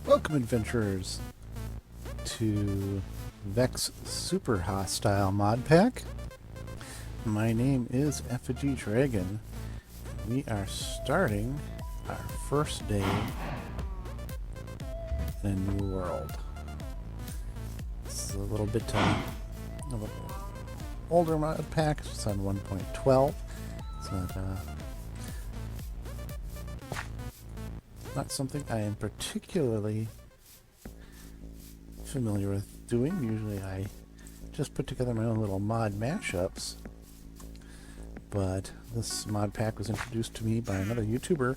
Welcome, adventurers, to Vex Super Hostile Mod Pack. My name is Effigy Dragon. We are starting our first day in a new world. This is a little bit of an older mod pack. It's on 1.12. It's not something I am particularly familiar with doing. Usually I just put together my own little mod mashups, but this mod pack was introduced to me by another YouTuber,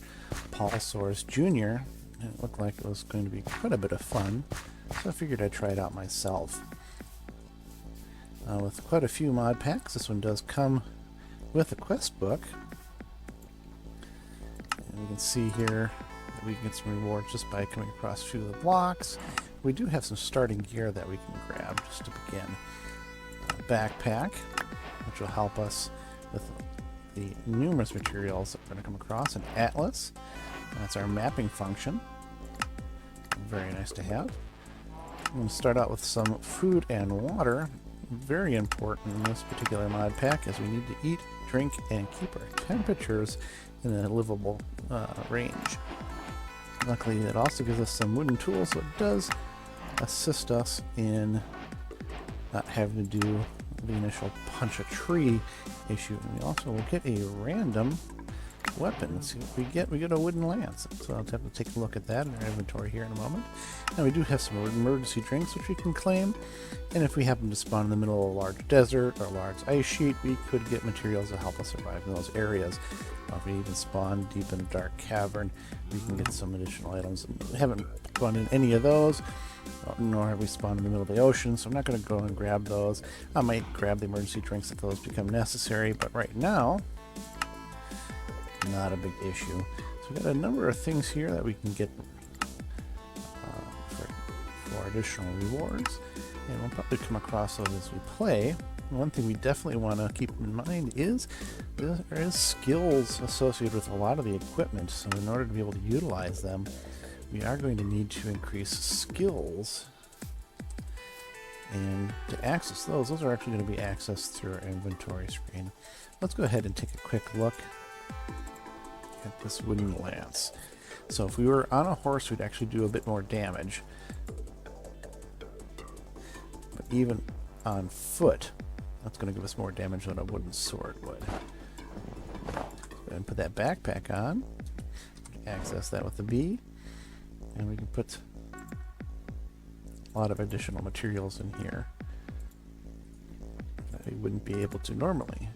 Paul Soares Jr., and it looked like it was going to be quite a bit of fun, so I figured I'd try it out myself. With quite a few mod packs, this one does come with a quest book, and you can see here we can get some rewards just by coming across a few of the blocks. We do have some starting gear that we can grab just to begin. A backpack, which will help us with the numerous materials that we're going to come across. An atlas, that's our mapping function. Very nice to have. I'm going to start out with some food and water. Very important in this particular mod pack, as we need to eat, drink, and keep our temperatures in a livable range. Luckily, it also gives us some wooden tools, so it does assist us in not having to do the initial punch a tree issue. And we also will get a random weapon. Let's see what we get. We get a wooden lance. So I'll have to take a look at that in our inventory here in a moment. And we do have some emergency drinks which we can claim. And if we happen to spawn in the middle of a large desert or a large ice sheet, we could get materials to help us survive in those areas. If we even spawn deep in a dark cavern, we can get some additional items. We haven't spawned in any of those, nor have we spawned in the middle of the ocean, so I'm not going to go and grab those. I might grab the emergency drinks if those become necessary, but right now, not a big issue. So we've got a number of things here that we can get for additional rewards, and we'll probably come across those as we play. One thing we definitely want to keep in mind is there is skills associated with a lot of the equipment, so in order to be able to utilize them, we are going to need to increase skills. And to access those are actually going to be accessed through our inventory screen. Let's go ahead and take a quick look at this wooden lance. So if we were on a horse, we'd actually do a bit more damage. But even on foot, that's going to give us more damage than a wooden sword would. Go ahead and put that backpack on. Access that with the B. And we can put a lot of additional materials in here that we wouldn't be able to normally.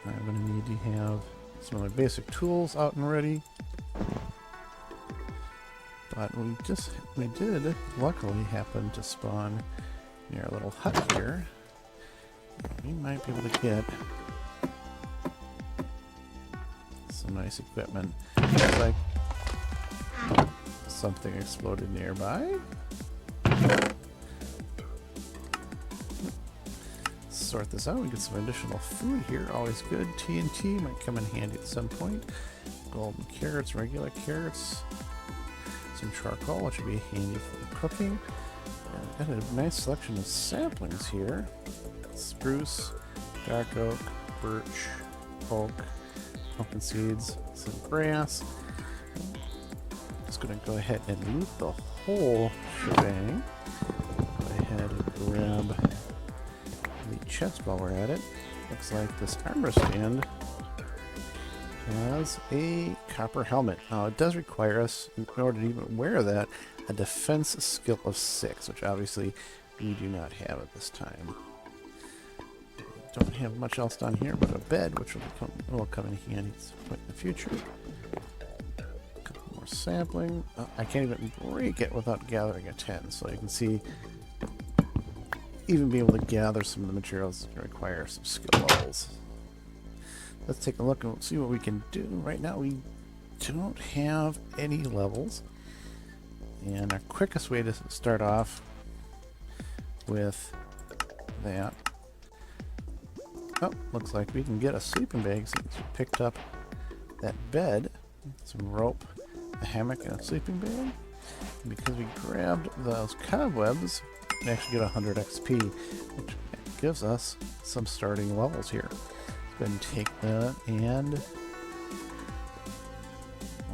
I'm going to need to have some other basic tools out and ready. But we did luckily happen to spawn near a little hut here. We might be able to get some nice equipment. Looks like something exploded nearby. Sort this out. We get some additional food here. Always good. TNT might come in handy at some point. Golden carrots, regular carrots. Some charcoal, which would be handy for cooking. Got a nice selection of saplings here. Spruce, dark oak, birch, oak, pumpkin seeds, some grass. Just going to go ahead and loot the whole shebang. Go ahead and grab the chest while we're at it. Looks like this armor stand has a copper helmet. Now it does require us, in order to even wear that, a defense skill of 6, which obviously we do not have at this time. Don't have much else down here but a bed, which will come in handy at some point in the future. A couple more sampling. I can't even break it without gathering a 10, so you can see even being able to gather some of the materials require some skill levels. Let's take a look and see what we can do. Right now we don't have any levels, and our quickest way to start off with that. Oh, looks like we can get a sleeping bag since we picked up that bed, some rope, a hammock and a sleeping bag. And because we grabbed those cobwebs, we actually get 100 XP, which gives us some starting levels here. Let's go ahead and take that, and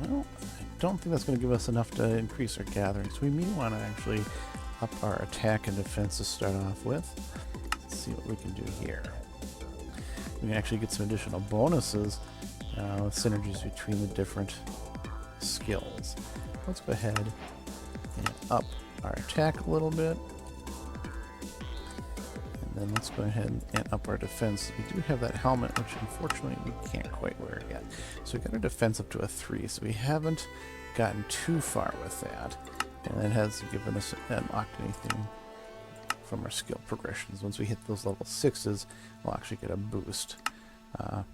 well, I don't think that's going to give us enough to increase our gathering, so we may want to actually up our attack and defense to start off with. Let's see what we can do here. We can actually get some additional bonuses with synergies between the different skills. Let's go ahead and up our attack a little bit. And then let's go ahead and up our defense. We do have that helmet, which unfortunately we can't quite wear yet. So we got our defense up to a 3, so we haven't gotten too far with that. And it hasn't given us unlocked anything from our skill progressions. Once we hit those level 6s, we'll actually get a boost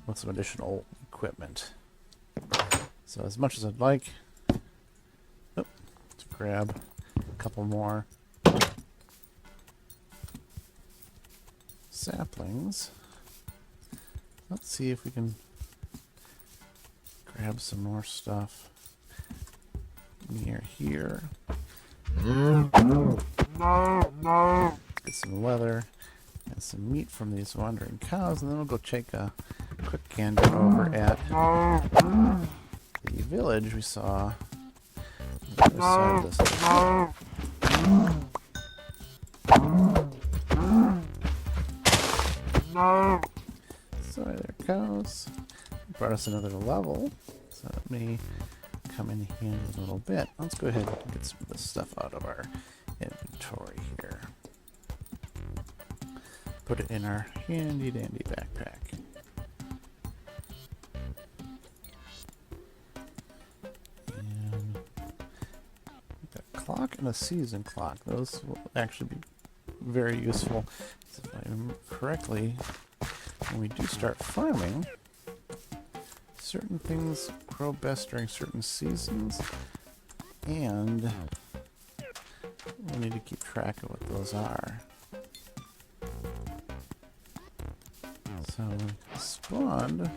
with some additional equipment. So as much as I'd like, to grab a couple more saplings. Let's see if we can grab some more stuff near here. Get some leather and some meat from these wandering cows, and then we'll go take a quick gander over at the village we saw on the other side of this. So there it goes. Brought us another level, so it may come in handy a little bit. Let's go ahead and get some of this stuff out of our inventory here. Put it in our handy dandy backpack. And we've got a clock and a season clock. Those will actually be very useful. So if I remember correctly, when we do start farming, certain things grow best during certain seasons, and we need to keep track of what those are. So we spawned.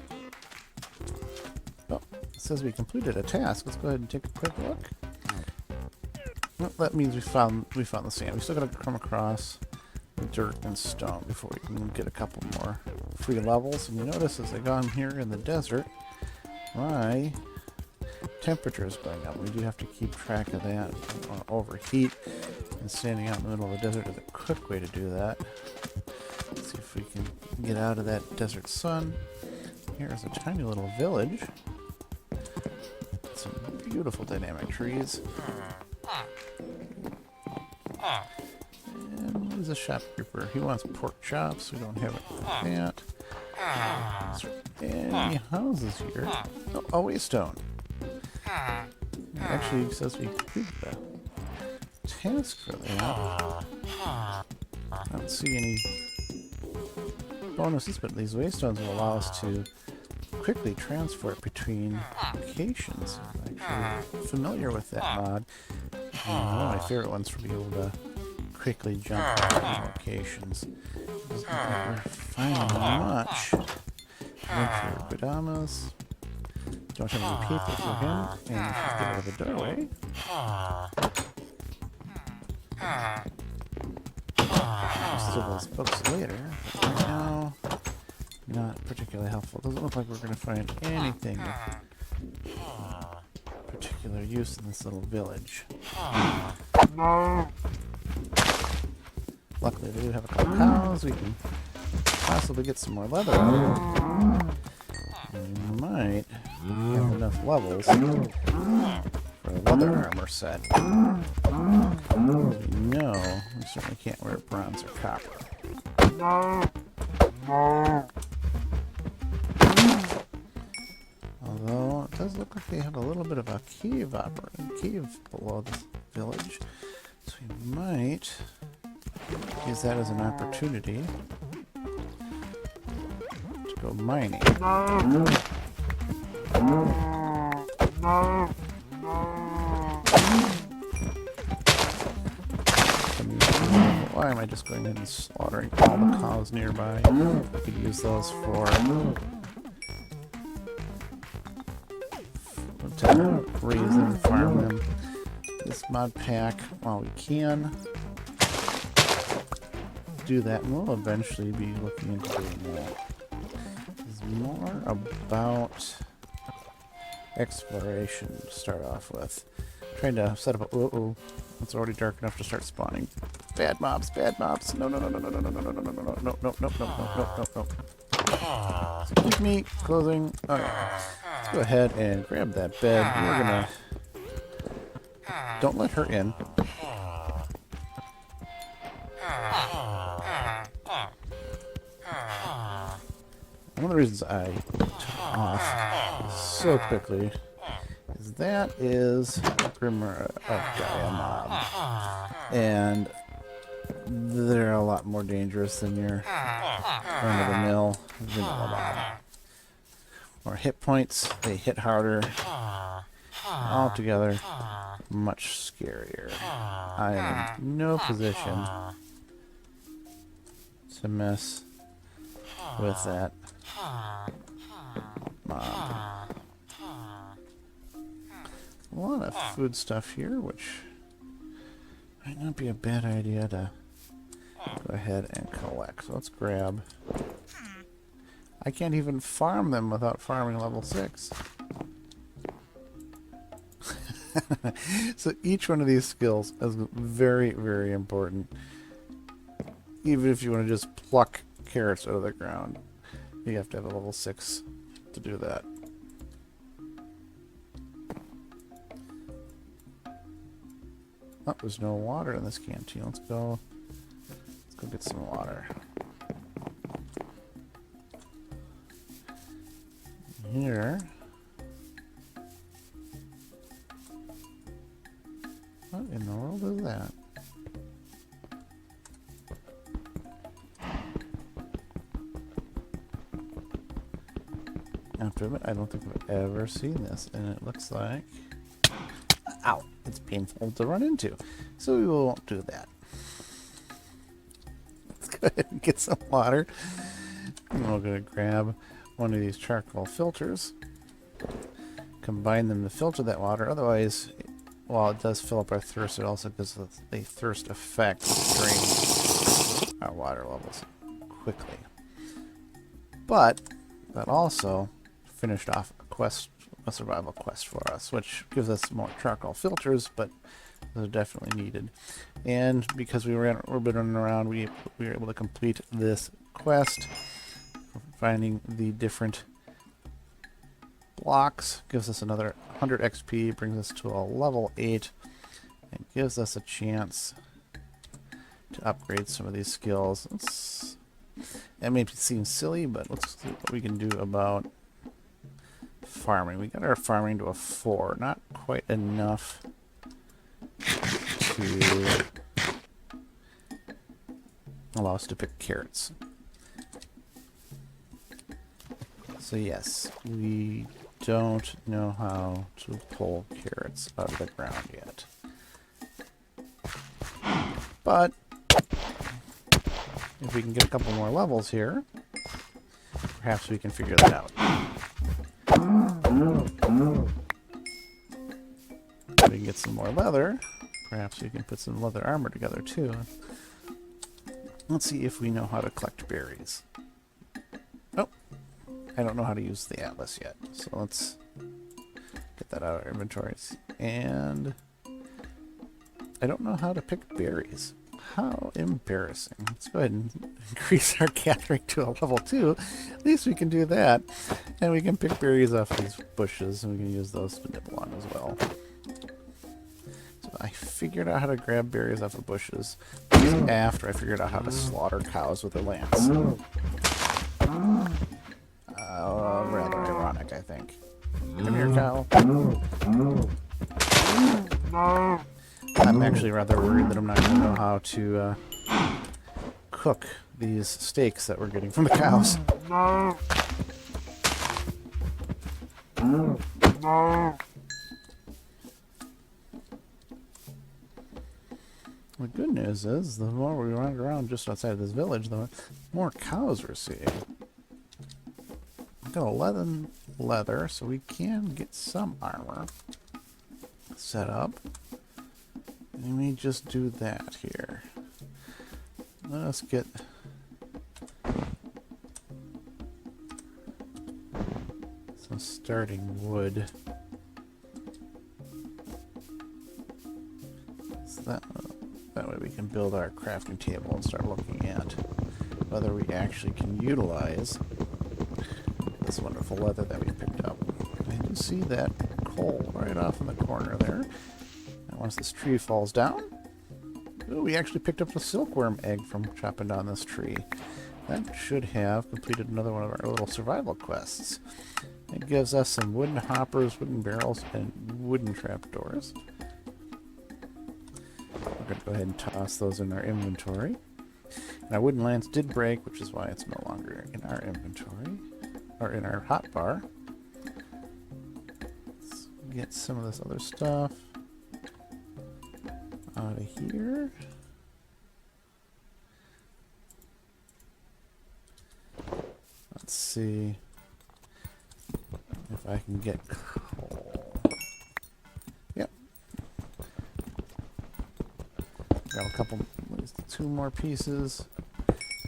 Oh, it says we completed a task. Let's go ahead and take a quick look. Well, that means we found the sand. We still gotta come across the dirt and stone before we can get a couple more free levels. And you notice as I go on here in the desert, my temperature is going up. We do have to keep track of that. We don't want to overheat, and standing out in the middle of the desert is a quick way to do that. Let's see if we can get out of that desert sun. Here's a tiny little village. Some beautiful dynamic trees. And he's a shopkeeper. He wants pork chops. We don't have it for that. Any houses here? Oh, a waystone. It actually says we completed the task for that. I don't see any bonuses, but these waystones will allow us to quickly transport between locations. I'm actually familiar with that mod. One of my favorite ones for being able to quickly jump between locations. Doesn't look like we're finding much. For Guadamas. Don't have any people for him. And get out of the doorway. Most of those books later, but right now, not particularly helpful. Doesn't look like we're going to find anything of particular use in this little village. Luckily, they do have a couple cows. We can possibly get some more leather out of them. We might have enough levels for a leather armor set. We know we certainly can't wear bronze or copper. Although it does look like they have a little bit of a cave below the village, so we might use that as an opportunity to go mining. Why am I just going in and slaughtering all the cows nearby? I could use those for raise them, farm them. This mod pack, while we can do that, and we'll eventually be looking into doing that, is more about exploration to start off with. Trying to set up a... Uh-oh. It's already dark enough to start spawning. Bad mobs, bad mobs. No, no, no, no, no, no, no, no, no, no, no, no, no, no, no, no, no, no. Excuse me, closing. Okay. Let's go ahead and grab that bed. We're gonna... Don't let her in. One of the reasons I took off so quickly is that is Grimmer of Gaia mob. And they're a lot more dangerous than your run-of-the-mill vanilla mob. More hit points, they hit harder. Altogether, much scarier. I am in no position to mess with that mob. A lot of food stuff here, which might not be a bad idea to go ahead and collect. So let's grab... I can't even farm them without farming level 6. So each one of these skills is very, very important. Even if you want to just pluck carrots out of the ground, you have to have a level 6 to do that. Oh, there's no water in this canteen. Let's go get some water. Here. What in the world is that? I have to admit, I don't think I've ever seen this, and it looks like... Ow! It's painful to run into, so we won't do that. Let's go ahead and get some water. And we're going to grab one of these charcoal filters, combine them to filter that water. Otherwise, while it does fill up our thirst, it also gives a thirst effect to drain our water levels quickly. But that also finished off a survival quest for us, which gives us more charcoal filters, but those are definitely needed. And because we've been running around, we were able to complete this quest. Finding the different blocks gives us another 100 XP, brings us to a level 8, and gives us a chance to upgrade some of these skills. That may seem silly, but let's see what we can do about farming. We got our farming to a 4, not quite enough to allow us to pick carrots. So yes, we don't know how to pull carrots out of the ground yet. But if we can get a couple more levels here, perhaps we can figure that out. If we can get some more leather, perhaps we can put some leather armor together too. Let's see if we know how to collect berries. Oh, I don't know how to use the atlas yet, so let's get that out of our inventories. And I don't know how to pick berries. How embarrassing. Let's go ahead and increase our gathering to a level 2. At least we can do that. And we can pick berries off these bushes, and we can use those to nibble on as well. So I figured out how to grab berries off of bushes after I figured out how to slaughter cows with a lance. Rather ironic, I think. Come here, cow. I'm actually rather worried that I'm not going to know how to cook these steaks that we're getting from the cows. The good news is, the more we run around just outside of this village, the more cows we're seeing. got 11 leather, so we can get some armor set up. Let me just do that here. Let us get some starting wood. So that way we can build our crafting table and start looking at whether we actually can utilize this wonderful leather that we picked up. I do see that coal right off in the corner there. And once this tree falls down, ooh, we actually picked up a silkworm egg from chopping down this tree. That should have completed another one of our little survival quests. It gives us some wooden hoppers, wooden barrels, and wooden trapdoors. We're going to go ahead and toss those in our inventory. And our wooden lance did break, which is why it's no longer in our inventory, or in our hotbar. Let's get some of this other stuff out of here. Let's see if I can get coal. Yep. Got a couple, at least 2 more pieces.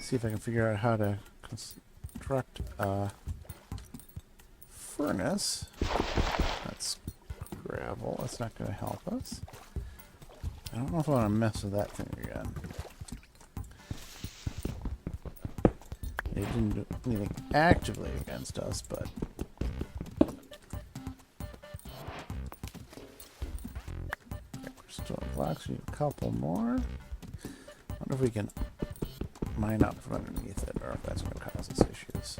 See if I can figure out how to construct a furnace. That's gravel. That's not going to help us. I don't know if I want to mess with that thing again. It didn't do anything actively against us, but okay, we're still in blocks. We need a couple more. I wonder if we can mine up from underneath it, or if that's going to cause us issues.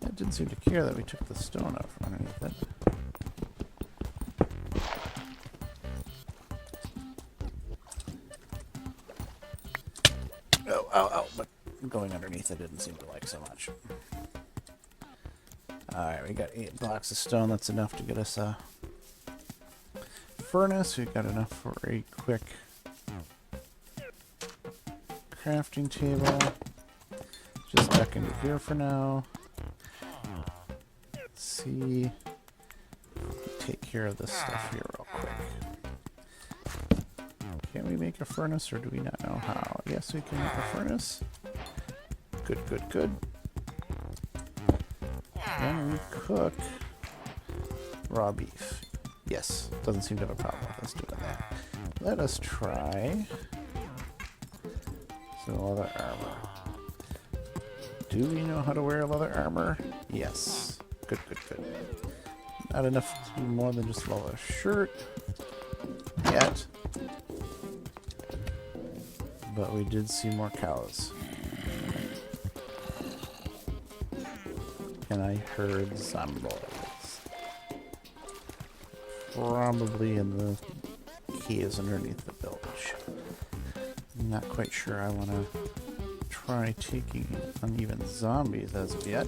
It didn't seem to care that we took the stone out from underneath it. Oh, but going underneath it didn't seem to like so much. Alright, we got 8 blocks of stone. That's enough to get us a furnace. We've got enough for a quick crafting table. Just back into here for now. Let's see. Take care of this stuff here real quick. Can we make a furnace, or do we not know how? Yes, we can make a furnace. Good, good, good. Then we cook raw beef. Yes, doesn't seem to have a problem with us doing that. Let us try some leather armor. Do we know how to wear leather armor? Yes. Good, good, good. Not enough to do more than just a leather shirt yet. But we did see more cows. And I heard zombies. Probably in the caves underneath the village. I'm not quite sure I want to try taking on even zombies as of yet.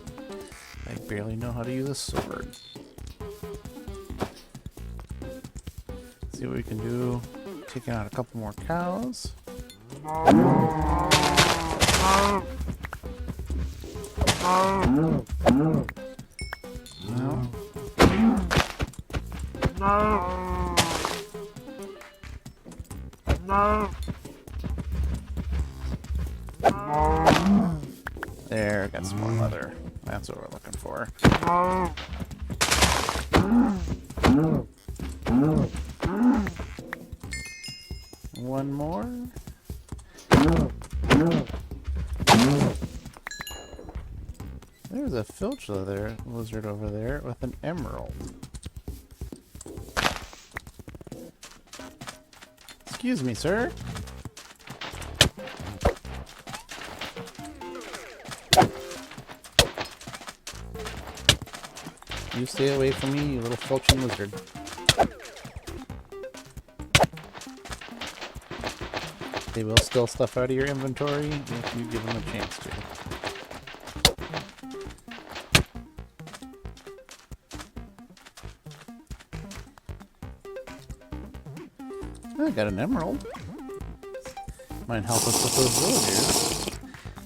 I barely know how to use a sword. See what we can do. Taking out a couple more cows. No. There, got some more leather. That's what we're looking for. One more. There's a filch lizard over there with an emerald. Excuse me, sir. You stay away from me, you little filching lizard. They will steal stuff out of your inventory if you give them a chance to. I got an emerald. Might help us with those villagers.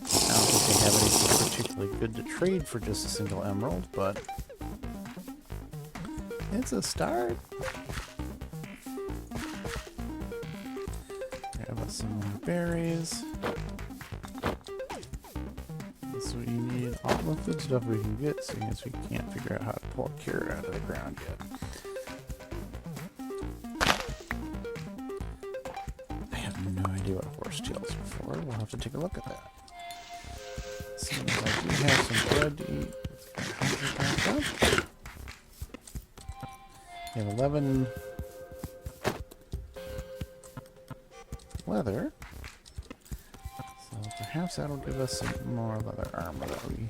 I don't think they have any particularly good to trade for just a single emerald, but it's a start. Grab us some more berries. That's what you need. All the good stuff we can get, seeing as we can't figure out how to pull a carrot out of the ground yet. I have no idea what horsetail is for. We'll have to take a look at that. Seeing as I do have some bread to eat. We have 11 leather. So perhaps that'll give us some more leather armor that we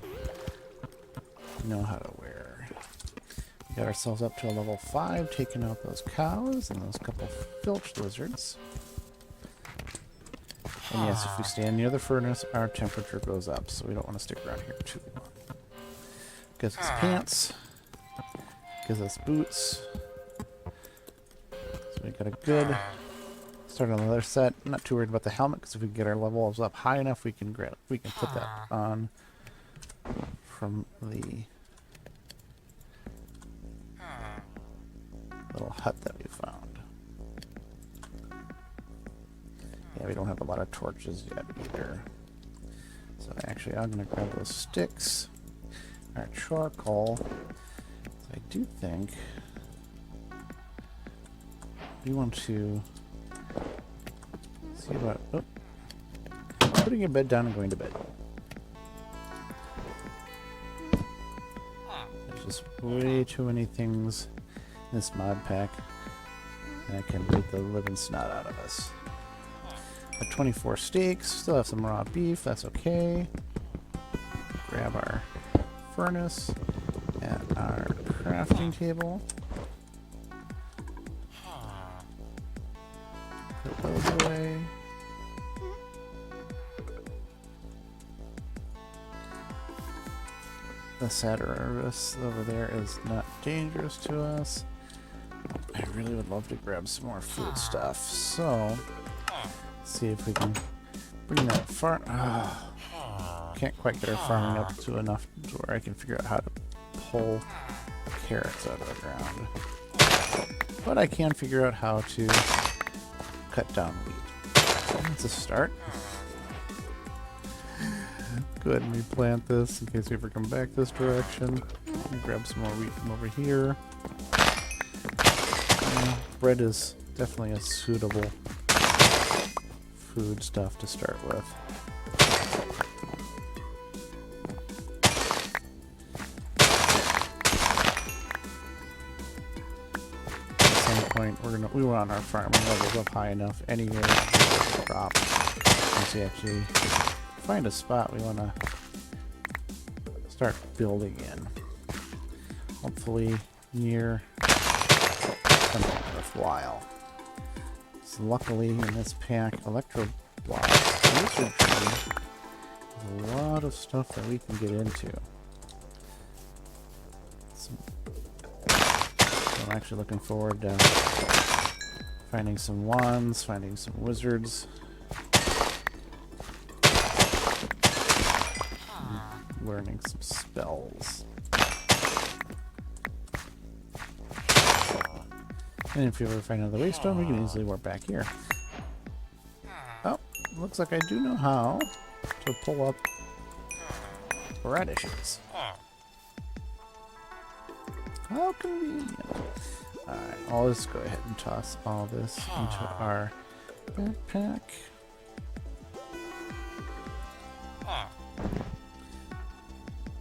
know how to wear. We got ourselves up to a level 5, taking out those cows and those couple filch lizards. And yes, if we stand near the furnace, our temperature goes up, so we don't want to stick around here too long. Gives us pants. Gives us boots. So we got a good start on the other set. I'm not too worried about the helmet, because if we get our levels up high enough, we can put that on from the little hut that we found. Yeah, we don't have a lot of torches yet either. So actually, I'm going to grab those sticks, our charcoal. So I do think we want to see about putting your bed down and going to bed. There's just way too many things in this mod pack, and it can beat the living snot out of us. 24 steaks, still have some raw beef, that's okay. Grab our furnace and our crafting table. Put those away. The Satyrs over there is not dangerous to us. I really would love to grab some more food stuff, so see if we can bring that farm. Can't quite get our farming up to enough to where I can figure out how to pull carrots out of the ground. But I can figure out how to cut down wheat. That's a start. Go ahead and replant this in case we ever come back this direction. Grab some more wheat from over here. Bread is definitely a suitable food stuff to start with. At some point, we want our farming levels up high enough anyway to crop. Once we actually find a spot we want to start building in. Hopefully near something worthwhile. So luckily in this pack, electro blocks, there's a lot of stuff that we can get into. So I'm actually looking forward to finding some wands, finding some wizards, learning some spells. And if you ever find another waystone, we can easily warp back here. Oh, looks like I do know how to pull up radishes. How convenient. Alright, I'll just go ahead and toss all this into our backpack.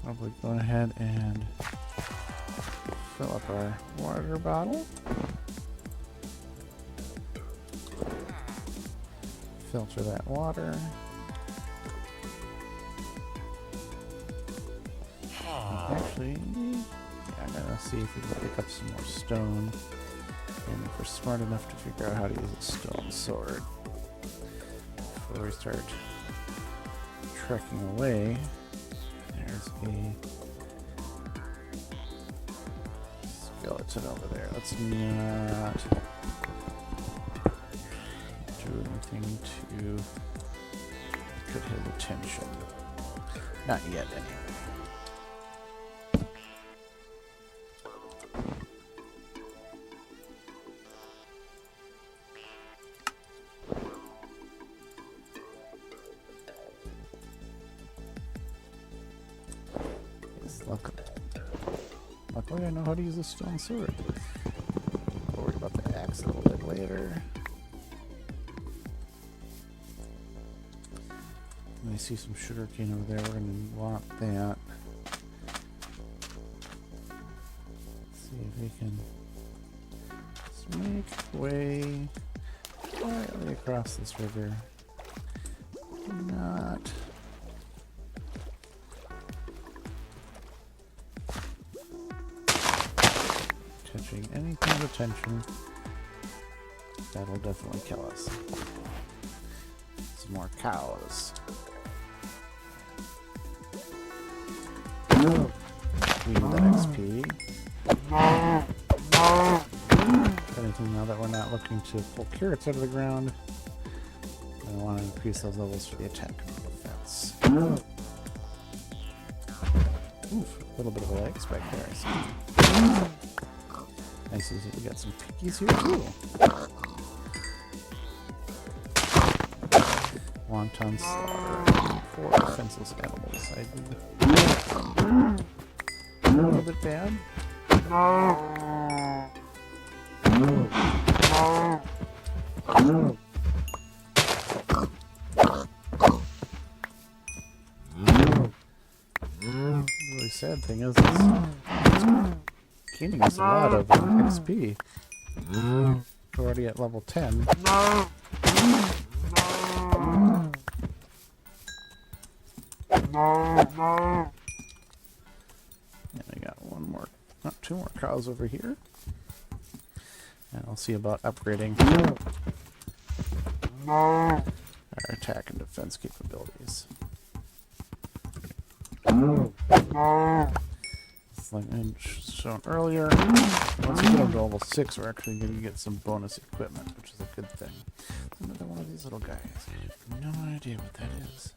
Probably go ahead and fill up our water bottle. Filter that water. Actually, yeah, I'm gonna see if we can pick up some more stone. And if we're smart enough to figure out how to use a stone sword before we start trekking away. There's a skeleton over there. Let's not do anything to get his attention. Not yet, anyway. Luckily I know how to use a stone sword. I'll worry about the axe a little bit later. I see some sugar cane over there. We're going to want that. Let's see if we can just make way slightly across this river. Not touching anything of attention. That'll definitely kill us. Some more cows. We need that XP. If anything, now that we're not looking to pull carrots out of the ground, I want to increase those levels for the attack and defense. Oof, a little bit of a lag spike there, I see. I see we got some piggies here too. Wonton slaughter for defenseless animals. A little bit bad. The really sad thing is it's gaining us a lot of XP. We're already at level 10. And I got one more, not two more cows over here. And I'll see about upgrading our attack and defense capabilities. Like I shown earlier, once we get up to level 6, we're actually going to get some bonus equipment, which is a good thing. Another one of these little guys. I have no idea what that is.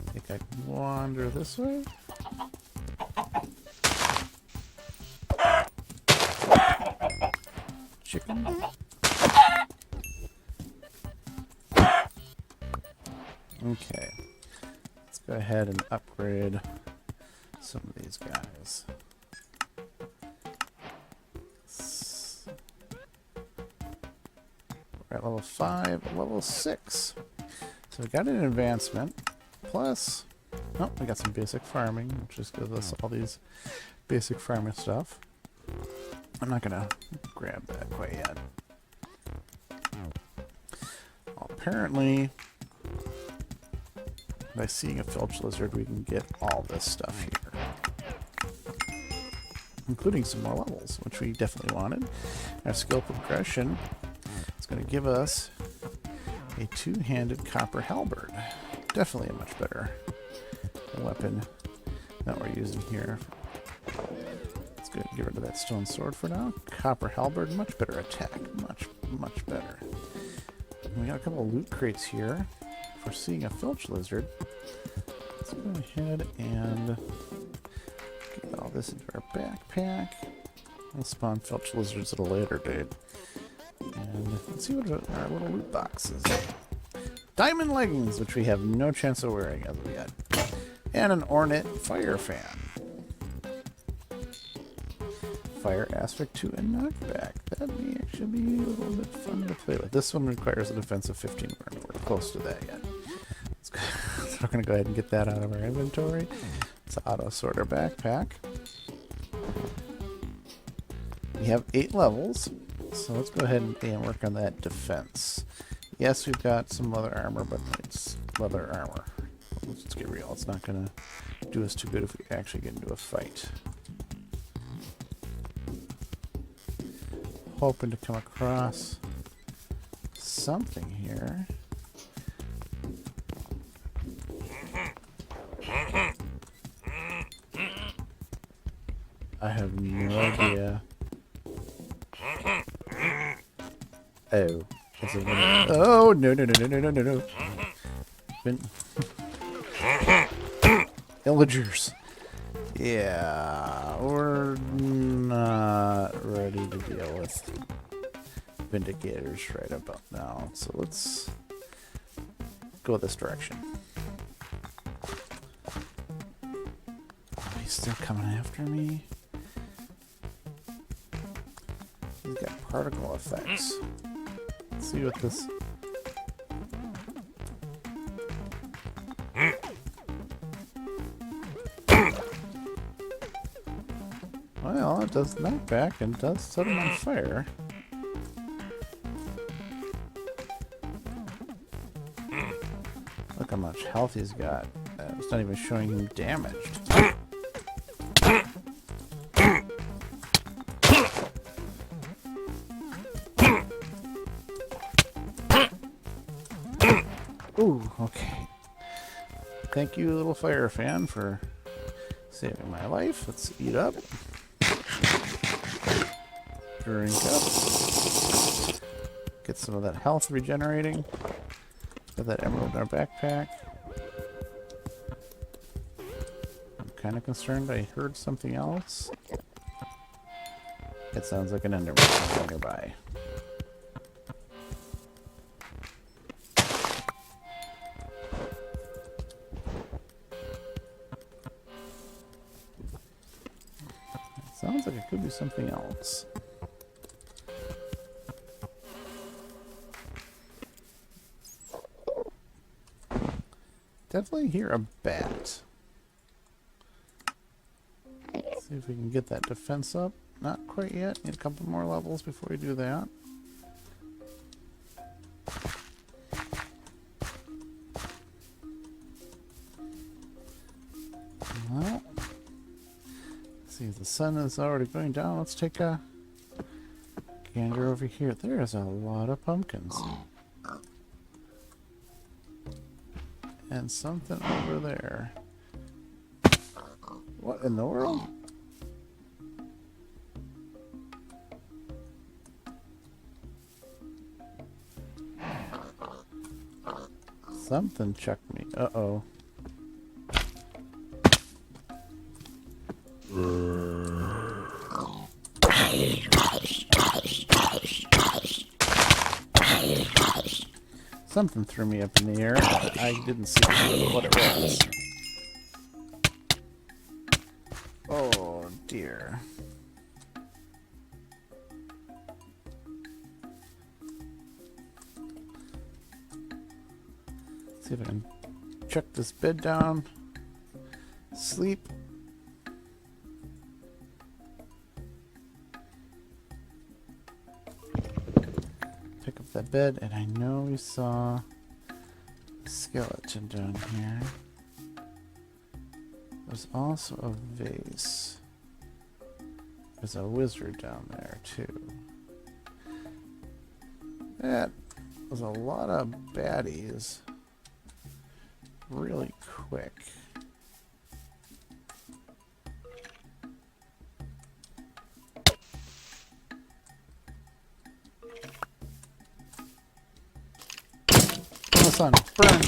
I think I can wander this way. Chicken. Okay. Let's go ahead and upgrade some of these guys. We're at level 5, level 6. So we got an advancement. Plus, oh, we got some basic farming, which just gives us all these basic farming stuff. I'm not gonna grab that quite yet. Well, apparently, by seeing a filch lizard, we can get all this stuff here, including some more levels, which we definitely wanted. Our skill progression is going to give us a two-handed copper halberd. Definitely a much better weapon that we're using here. Let's go ahead and get rid of that stone sword for now. Copper halberd, much better attack, much better. And we got a couple of loot crates here for seeing a filch lizard. Let's go ahead and get all this into our backpack. We'll spawn filch lizards at a later date. And let's see what our little loot box is. Diamond leggings, which we have no chance of wearing as of yet. And an ornate fire fan. Fire aspect 2 and knockback. That may actually be a little bit fun to play with. This one requires a defense of 15. We're close to that yet. So we're going to go ahead and get that out of our inventory. It's auto sort our backpack. We have 8 levels. So let's go ahead and work on that defense. Yes, we've got some leather armor, but it's leather armor. Let's get real. It's not going to do us too good if we actually get into a fight. Hoping to come across something here. I have no idea. Oh, Oh, no, no, no, no, no, no, no, no. Illagers. Yeah, we're not ready to deal with Vindicators right about now. So let's go this direction. Oh, he's still coming after me. He's got particle effects. Let's see what this... Well, it does knockback and does set him on fire. Look how much health he's got. It's not even showing him damaged. Ooh, okay. Thank you, little fire fan, for saving my life. Let's eat up. Drink up. Get some of that health regenerating. Put that emerald in our backpack. I'm kind of concerned I heard something else. It sounds like an enderman nearby. Sounds like it could be something else. Definitely hear a bat. Let's see if we can get that defense up. Not quite yet. Need a couple more levels before we do that. Well, see, the sun is already going down. Let's take a gander over here. There's a lot of pumpkins. And something over there. What in the world? Something chucked me. Uh-oh. Something threw me up in the air. I didn't see what it was. Oh dear. See if I can chuck this bed down. Sleep. Pick up that bed, and I know we saw a skeleton down here. There's also a vase. There's a wizard down there too. That was a lot of baddies. Really quick. Sun, burn.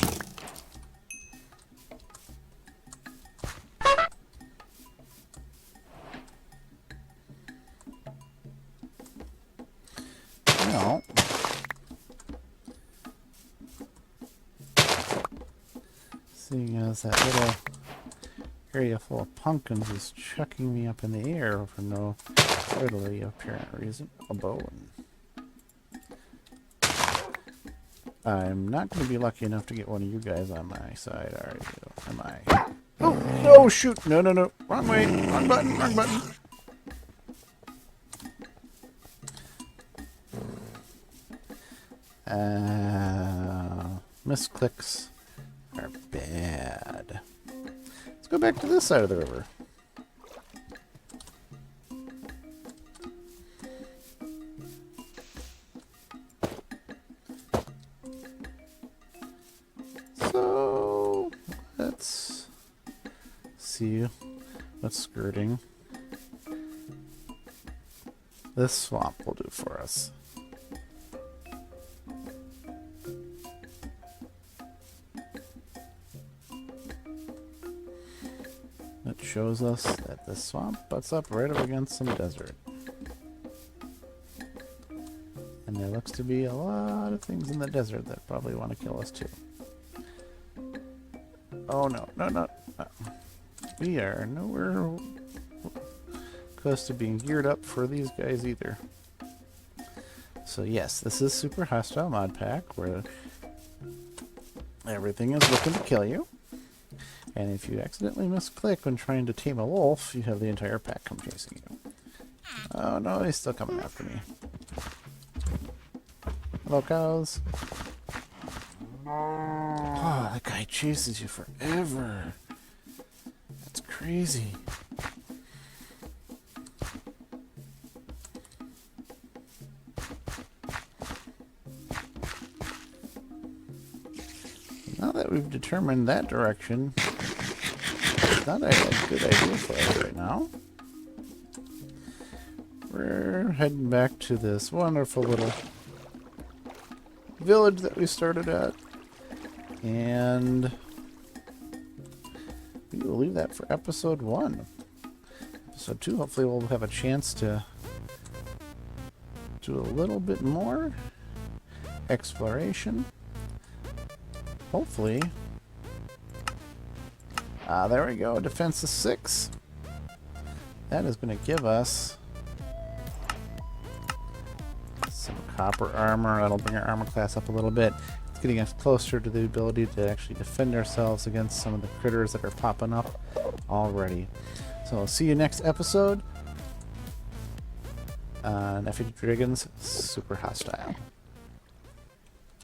Well, seeing as that little area full of pumpkins is chucking me up in the air for no readily apparent reason, a bone. I'm not going to be lucky enough to get one of you guys on my side, are you? Am I? Oh, no, shoot. No, no, no. Wrong way. Wrong button. Wrong button. Misclicks are bad. Let's go back to this side of the river. So let's see what's skirting. This swamp will do for us. which shows us that the swamp butts up right up against some desert. And there looks to be a lot of things in the desert that probably want to kill us too. Oh no, no, no. We are nowhere close to being geared up for these guys either. So yes, this is Super Hostile Mod Pack, where everything is looking to kill you. And if you accidentally misclick when trying to tame a wolf, you have the entire pack come chasing you. Oh no, he's still coming after me. Hello, cows. Oh, that guy chases you forever. That's crazy. Now that we've determined that direction, it's not a good idea for us right now. We're heading back to this wonderful little village that we started at, and we will leave that for episode 1. Episode 2, hopefully we'll have a chance to do a little bit more exploration. Hopefully. There we go. Defense is 6. That is going to give us some copper armor. That'll bring our armor class up a little bit. It's getting us closer to the ability to actually defend ourselves against some of the critters that are popping up already. So I'll see you next episode on Effigy Dragons Super Hostile.